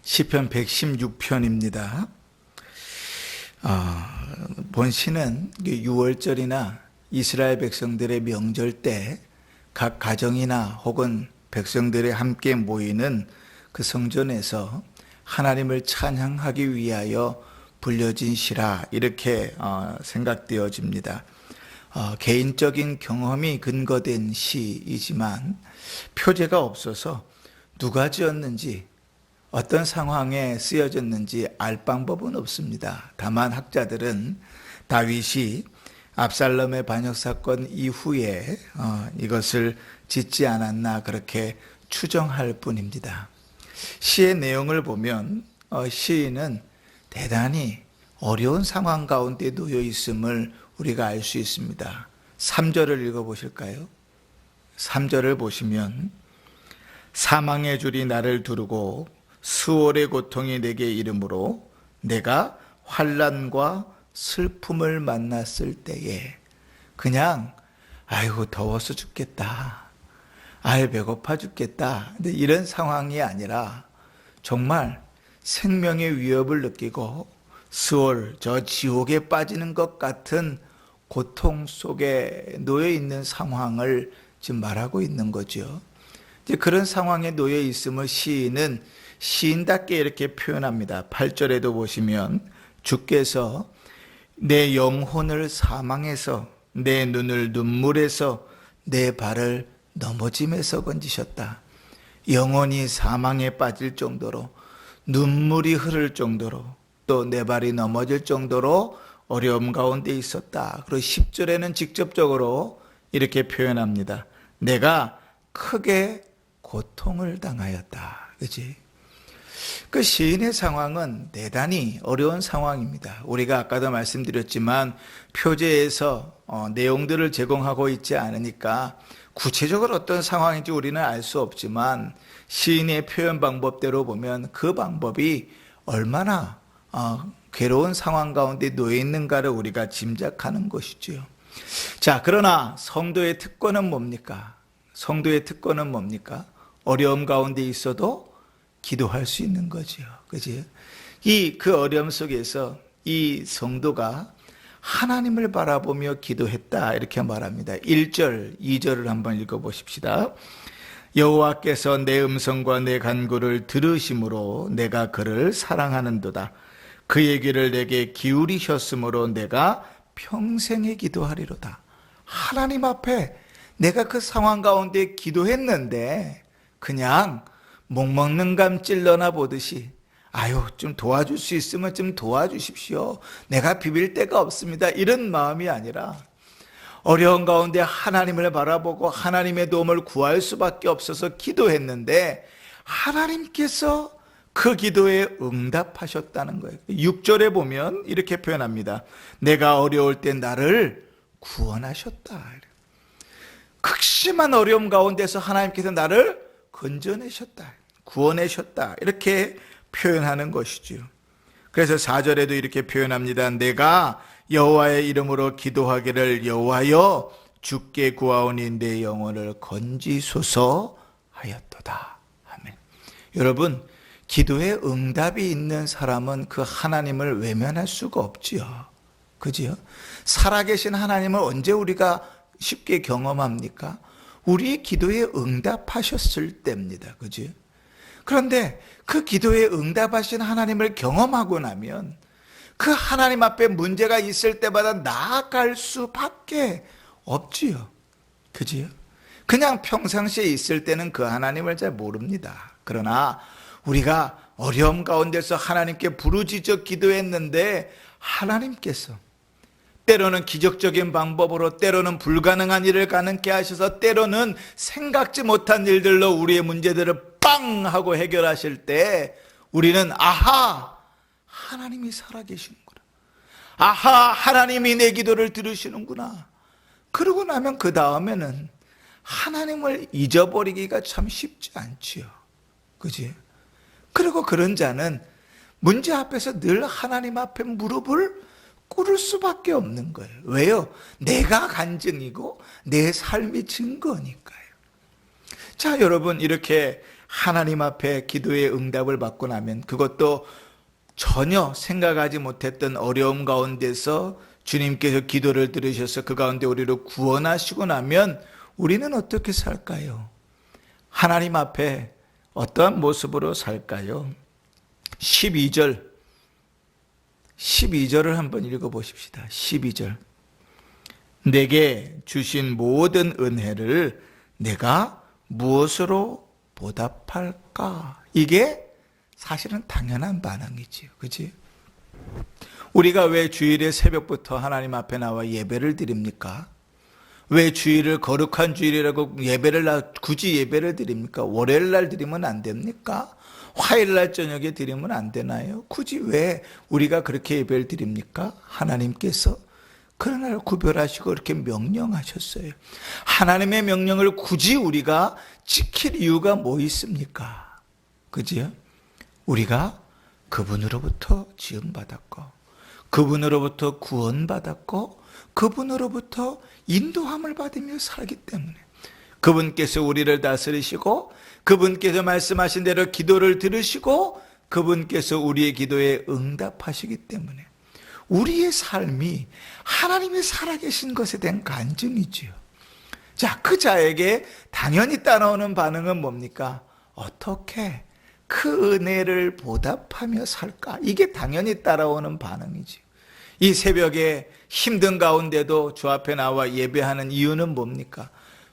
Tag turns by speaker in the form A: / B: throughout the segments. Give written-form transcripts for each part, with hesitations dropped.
A: 시편 116편입니다. 본 시는 6월절이나 이스라엘 백성들의 명절 때 각 가정이나 혹은 백성들이 함께 모이는 그 성전에서 하나님을 찬양하기 위하여 불려진 시라 이렇게 생각되어집니다. 개인적인 경험이 근거된 시이지만 표제가 없어서 누가 지었는지 어떤 상황에 쓰여졌는지 알 방법은 없습니다. 다만 학자들은 다윗이 압살롬의 반역 사건 이후에 이것을 짓지 않았나 그렇게 추정할 뿐입니다. 시의 내용을 보면 시인은 대단히 어려운 상황 가운데 놓여 있음을 우리가 알 수 있습니다. 3절을 읽어보실까요? 3절을 보시면 사망의 줄이 나를 두르고 수월의 고통이 내게 이르므로 내가 환난과 슬픔을 만났을 때에 그냥 아이고 더워서 죽겠다, 아이 배고파 죽겠다, 근데 이런 상황이 아니라 정말 생명의 위협을 느끼고 수월, 저 지옥에 빠지는 것 같은 고통 속에 놓여 있는 상황을 지금 말하고 있는 거죠. 이제 그런 상황에 놓여 있음을 시인은 시인답게 이렇게 표현합니다. 8절에도 보시면 주께서 내 영혼을 사망에서, 내 눈을 눈물에서, 내 발을 넘어짐에서 건지셨다. 영혼이 사망에 빠질 정도로, 눈물이 흐를 정도로, 또 내 발이 넘어질 정도로 어려움 가운데 있었다. 그리고 10절에는 직접적으로 이렇게 표현합니다. 내가 크게 고통을 당하였다. 그치? 그 시인의 상황은 대단히 어려운 상황입니다. 우리가 아까도 말씀드렸지만 표제에서 내용들을 제공하고 있지 않으니까 구체적으로 어떤 상황인지 우리는 알 수 없지만 시인의 표현 방법대로 보면 그 방법이 얼마나 괴로운 상황 가운데 놓여 있는가를 우리가 짐작하는 것이죠. 자, 그러나 성도의 특권은 뭡니까? 성도의 특권은 뭡니까? 어려움 가운데 있어도 기도할 수 있는 거죠. 그지? 그 어려움 속에서 이 성도가 하나님을 바라보며 기도했다 이렇게 말합니다. 1절, 2절을 한번 읽어보십시다. 여호와께서 내 음성과 내 간구를 들으심으로 내가 그를 사랑하는도다. 그의 귀를 내게 기울이셨으므로 내가 평생에 기도하리로다. 하나님 앞에 내가 그 상황 가운데 기도했는데 그냥 목 먹는 감 찔러나 보듯이 아유 좀 도와줄 수 있으면 좀 도와주십시오, 내가 비빌 데가 없습니다, 이런 마음이 아니라 어려운 가운데 하나님을 바라보고 하나님의 도움을 구할 수밖에 없어서 기도했는데 하나님께서 그 기도에 응답하셨다는 거예요. 6절에 보면 이렇게 표현합니다. 내가 어려울 때 나를 구원하셨다. 극심한 어려움 가운데서 하나님께서 나를 건져내셨다, 구원하셨다, 이렇게 표현하는 것이죠. 그래서 4절에도 이렇게 표현합니다. 내가 여호와의 이름으로 기도하기를 여호와여 주께 구하오니 내 영혼을 건지소서 하였도다. 아멘. 여러분, 기도에 응답이 있는 사람은 그 하나님을 외면할 수가 없지요. 그지요? 살아계신 하나님을 언제 우리가 쉽게 경험합니까? 우리의 기도에 응답하셨을 때입니다. 그지? 그런데 그 기도에 응답하신 하나님을 경험하고 나면 그 하나님 앞에 문제가 있을 때마다 나아갈 수밖에 없지요. 그지요? 그냥 평상시에 있을 때는 그 하나님을 잘 모릅니다. 그러나 우리가 어려움 가운데서 하나님께 부르짖어 기도했는데 하나님께서 때로는 기적적인 방법으로, 때로는 불가능한 일을 가능케 하셔서, 때로는 생각지 못한 일들로 우리의 문제들을 빵 하고 해결하실 때 우리는 아하, 하나님이 살아계시는구나, 아하, 하나님이 내 기도를 들으시는구나. 그러고 나면 그 다음에는 하나님을 잊어버리기가 참 쉽지 않지요. 그지? 그리고 그런 자는 문제 앞에서 늘 하나님 앞에 무릎을 꿇을 수밖에 없는 거예요. 왜요? 내가 간증이고 내 삶이 증거니까요. 자, 여러분, 이렇게 하나님 앞에 기도의 응답을 받고 나면, 그것도 전혀 생각하지 못했던 어려움 가운데서 주님께서 기도를 들으셔서 그 가운데 우리를 구원하시고 나면 우리는 어떻게 살까요? 하나님 앞에 어떠한 모습으로 살까요? 12절을 한번 읽어보십시다. 12절. 내게 주신 모든 은혜를 내가 무엇으로 보답할까? 이게 사실은 당연한 반응이지요. 그치? 우리가 왜 주일에 새벽부터 하나님 앞에 나와 예배를 드립니까? 왜 주일을 거룩한 주일이라고 굳이 예배를 드립니까? 월요일 날 드리면 안 됩니까? 화요일 날 저녁에 드리면 안 되나요? 굳이 왜 우리가 그렇게 예배를 드립니까? 하나님께서 그런 날 구별하시고 이렇게 명령하셨어요. 하나님의 명령을 굳이 우리가 지킬 이유가 뭐 있습니까? 그지요? 우리가 그분으로부터 지음받았고, 그분으로부터 구원받았고, 그분으로부터 인도함을 받으며 살기 때문에, 그분께서 우리를 다스리시고, 그분께서 말씀하신 대로 기도를 들으시고, 그분께서 우리의 기도에 응답하시기 때문에 우리의 삶이 하나님이 살아계신 것에 대한 간증이지요. 자, 그 자에게 당연히 따라오는 반응은 뭡니까? 어떻게 그 은혜를 보답하며 살까? 이게 당연히 따라오는 반응이지요. 이 새벽에 힘든 가운데도 주 앞에 나와 예배하는 이유는 뭡니까?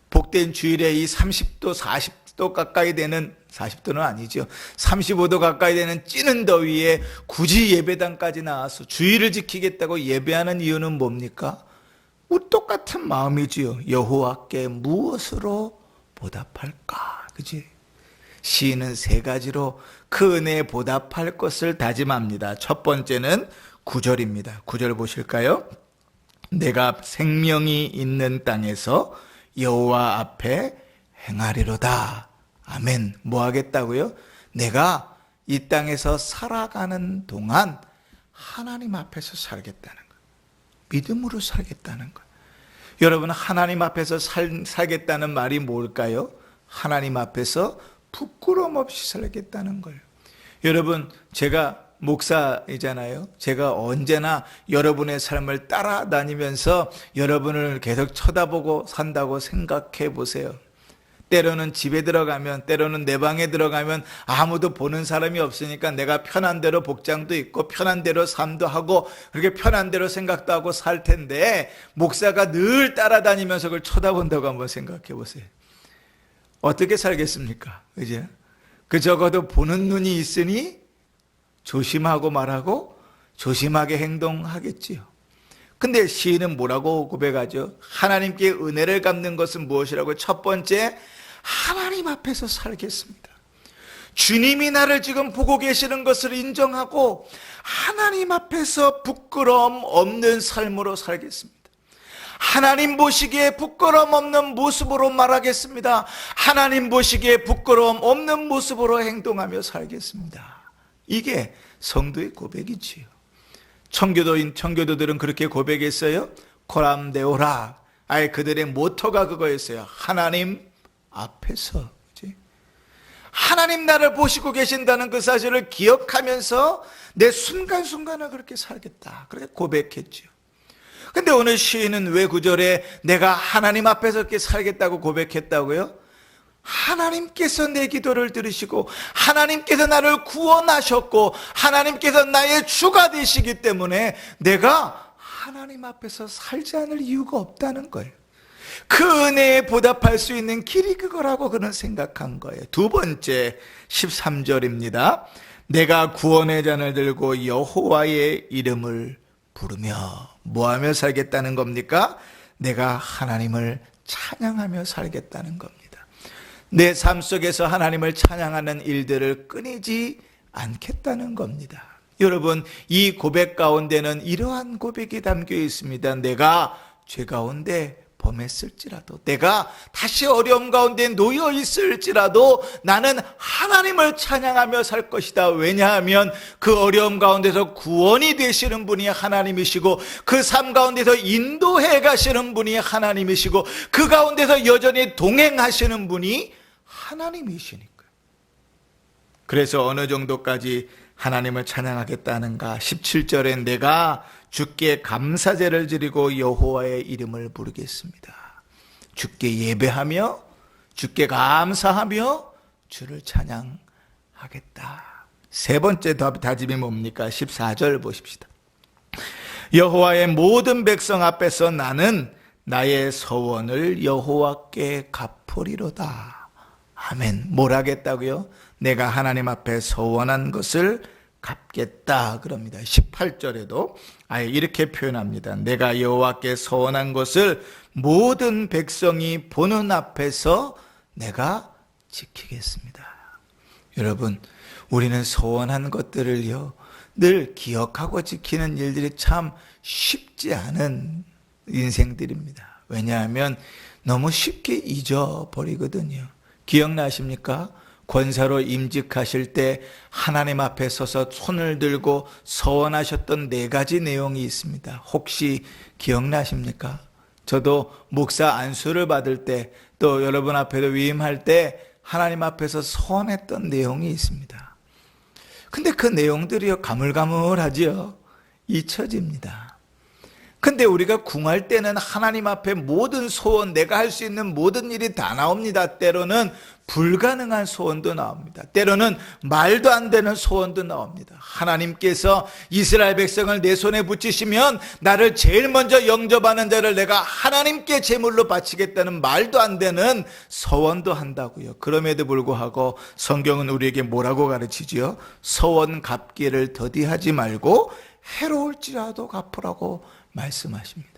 A: 복된 주일에 이 30도, 40도 가까이 되는, 40도는 아니죠, 35도 가까이 되는 찌는 더위에 굳이 예배당까지 나와서 주일을 지키겠다고 예배하는 이유는 뭡니까? 우리 똑같은 마음이지요. 여호와께 무엇으로 보답할까? 그지? 시인은 세 가지로 그 은혜에 보답할 것을 다짐합니다. 첫 번째는 9절입니다. 9절 보실까요? 내가 생명이 있는 땅에서 여호와 앞에 행하리로다. 아멘. 뭐 하겠다고요? 내가 이 땅에서 살아가는 동안 하나님 앞에서 살겠다는 거예요. 믿음으로 살겠다는 거예요. 여러분, 하나님 앞에서 살겠다는 말이 뭘까요? 하나님 앞에서 부끄러움 없이 살겠다는 거예요. 여러분, 제가 목사이잖아요. 제가 언제나 여러분의 삶을 따라다니면서 여러분을 계속 쳐다보고 산다고 생각해 보세요. 때로는 집에 들어가면, 때로는 내 방에 들어가면 아무도 보는 사람이 없으니까 내가 편한 대로 복장도 입고 편한 대로 삶도 하고 그렇게 편한 대로 생각도 하고 살 텐데, 목사가 늘 따라다니면서 그걸 쳐다본다고 한번 생각해 보세요. 어떻게 살겠습니까? 그죠? 그 적어도 보는 눈이 있으니 조심하고 말하고 조심하게 행동하겠지요. 근데 시인은 뭐라고 고백하죠? 하나님께 은혜를 갚는 것은 무엇이라고? 첫 번째, 하나님 앞에서 살겠습니다. 주님이 나를 지금 보고 계시는 것을 인정하고 하나님 앞에서 부끄러움 없는 삶으로 살겠습니다. 하나님 보시기에 부끄러움 없는 모습으로 말하겠습니다. 하나님 보시기에 부끄러움 없는 모습으로 행동하며 살겠습니다. 이게 성도의 고백이지요. 청교도들은 그렇게 고백했어요. 코람데오라. 아예 그들의 모토가 그거였어요. 하나님 앞에서. 그치? 하나님 나를 보시고 계신다는 그 사실을 기억하면서 내 순간순간을 그렇게 살겠다. 그렇게 고백했죠. 근데 오늘 시인은 왜 9절에 내가 하나님 앞에서 이렇게 살겠다고 고백했다고요? 하나님께서 내 기도를 들으시고 하나님께서 나를 구원하셨고 하나님께서 나의 주가 되시기 때문에 내가 하나님 앞에서 살지 않을 이유가 없다는 거예요. 그 은혜에 보답할 수 있는 길이 그거라고 그는 생각한 거예요. 두 번째 13절입니다. 내가 구원의 잔을 들고 여호와의 이름을 부르며 뭐하며 살겠다는 겁니까? 내가 하나님을 찬양하며 살겠다는 겁니다. 내 삶 속에서 하나님을 찬양하는 일들을 끊이지 않겠다는 겁니다. 여러분, 이 고백 가운데는 이러한 고백이 담겨 있습니다. 내가 죄 가운데 범했을지라도, 내가 다시 어려움 가운데 놓여 있을지라도 나는 하나님을 찬양하며 살 것이다. 왜냐하면 그 어려움 가운데서 구원이 되시는 분이 하나님이시고 그 삶 가운데서 인도해 가시는 분이 하나님이시고 그 가운데서 여전히 동행하시는 분이 하나님이시니까. 그래서 어느 정도까지 하나님을 찬양하겠다는가? 17절에 내가 주께 감사제를 드리고 여호와의 이름을 부르겠습니다. 주께 예배하며 주께 감사하며 주를 찬양하겠다. 세 번째 다짐이 뭡니까? 14절 보십시다. 여호와의 모든 백성 앞에서 나는 나의 서원을 여호와께 갚으리로다. 아멘. 뭘 하겠다고요? 내가 하나님 앞에 서원한 것을 갚겠다 그럽니다. 18절에도 아예 이렇게 표현합니다. 내가 여호와께 서원한 것을 모든 백성이 보는 앞에서 내가 지키겠습니다. 여러분, 우리는 서원한 것들을요 늘 기억하고 지키는 일들이 참 쉽지 않은 인생들입니다. 왜냐하면 너무 쉽게 잊어버리거든요. 기억나십니까? 권사로 임직하실 때 하나님 앞에 서서 손을 들고 서원하셨던 4가지 내용이 있습니다. 혹시 기억나십니까? 저도 목사 안수를 받을 때 또 여러분 앞에도 위임할 때 하나님 앞에서 서원했던 내용이 있습니다. 근데 그 내용들이요 가물가물하지요. 잊혀집니다. 근데 우리가 궁할 때는 하나님 앞에 모든 소원, 내가 할 수 있는 모든 일이 다 나옵니다. 때로는 불가능한 소원도 나옵니다. 때로는 말도 안 되는 소원도 나옵니다. 하나님께서 이스라엘 백성을 내 손에 붙이시면 나를 제일 먼저 영접하는 자를 내가 하나님께 제물로 바치겠다는 말도 안 되는 서원도 한다고요. 그럼에도 불구하고 성경은 우리에게 뭐라고 가르치지요? 서원 갚기를 더디하지 말고 해로울지라도 갚으라고 말씀하십니다.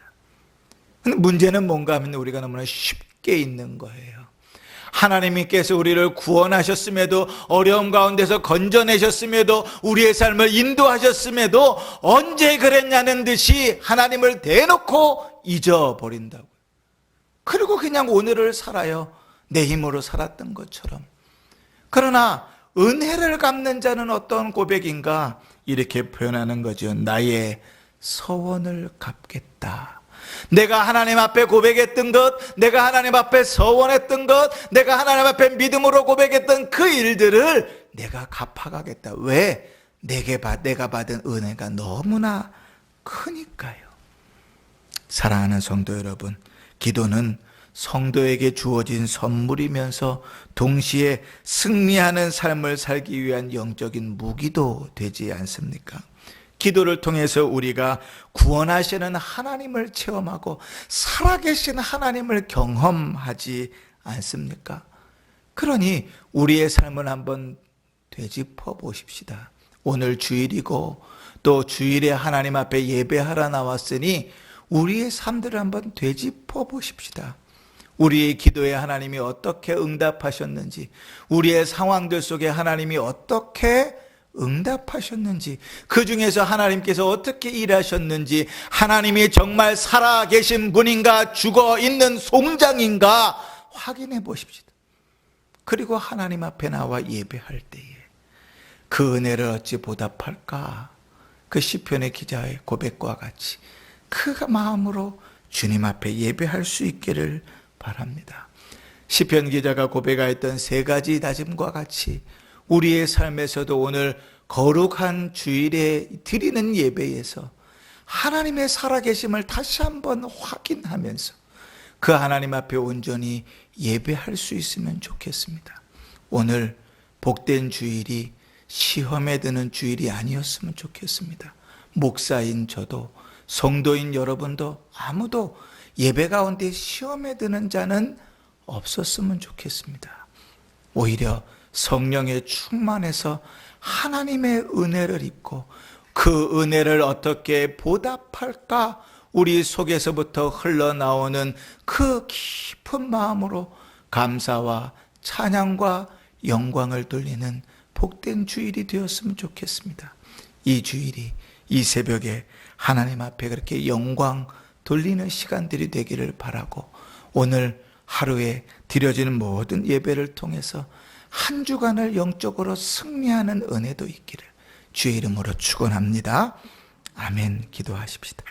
A: 근데 문제는 뭔가 하면 우리가 너무나 쉽게 있는 거예요. 하나님께서 우리를 구원하셨음에도, 어려움 가운데서 건져내셨음에도, 우리의 삶을 인도하셨음에도 언제 그랬냐는 듯이 하나님을 대놓고 잊어버린다고요. 그리고 그냥 오늘을 살아요. 내 힘으로 살았던 것처럼. 그러나 은혜를 갚는 자는 어떤 고백인가? 이렇게 표현하는 거죠. 나의 서원을 갚겠다. 내가 하나님 앞에 고백했던 것, 내가 하나님 앞에 서원했던 것, 내가 하나님 앞에 믿음으로 고백했던 그 일들을 내가 갚아가겠다. 왜? 내가 받은 은혜가 너무나 크니까요. 사랑하는 성도 여러분, 기도는 성도에게 주어진 선물이면서 동시에 승리하는 삶을 살기 위한 영적인 무기도 되지 않습니까? 기도를 통해서 우리가 구원하시는 하나님을 체험하고 살아계신 하나님을 경험하지 않습니까? 그러니 우리의 삶을 한번 되짚어 보십시다. 오늘 주일이고 또 주일에 하나님 앞에 예배하러 나왔으니 우리의 삶들을 한번 되짚어 보십시다. 우리의 기도에 하나님이 어떻게 응답하셨는지, 우리의 상황들 속에 하나님이 어떻게 응답하셨는지, 그 중에서 하나님께서 어떻게 일하셨는지, 하나님이 정말 살아계신 분인가 죽어있는 송장인가 확인해 보십시다. 그리고 하나님 앞에 나와 예배할 때에 그 은혜를 어찌 보답할까? 그 시편의 기자의 고백과 같이 그 마음으로 주님 앞에 예배할 수 있기를 바랍니다. 시편 기자가 고백하였던 3가지 다짐과 같이 우리의 삶에서도 오늘 거룩한 주일에 드리는 예배에서 하나님의 살아계심을 다시 한번 확인하면서 그 하나님 앞에 온전히 예배할 수 있으면 좋겠습니다. 오늘 복된 주일이 시험에 드는 주일이 아니었으면 좋겠습니다. 목사인 저도, 성도인 여러분도 아무도 예배 가운데 시험에 드는 자는 없었으면 좋겠습니다. 오히려 성령에 충만해서 하나님의 은혜를 입고 그 은혜를 어떻게 보답할까? 우리 속에서부터 흘러나오는 그 깊은 마음으로 감사와 찬양과 영광을 돌리는 복된 주일이 되었으면 좋겠습니다. 이 주일이, 이 새벽에 하나님 앞에 그렇게 영광 돌리는 시간들이 되기를 바라고, 오늘 하루에 드려지는 모든 예배를 통해서 한 주간을 영적으로 승리하는 은혜도 있기를 주의 이름으로 축원합니다. 아멘. 기도하십시다.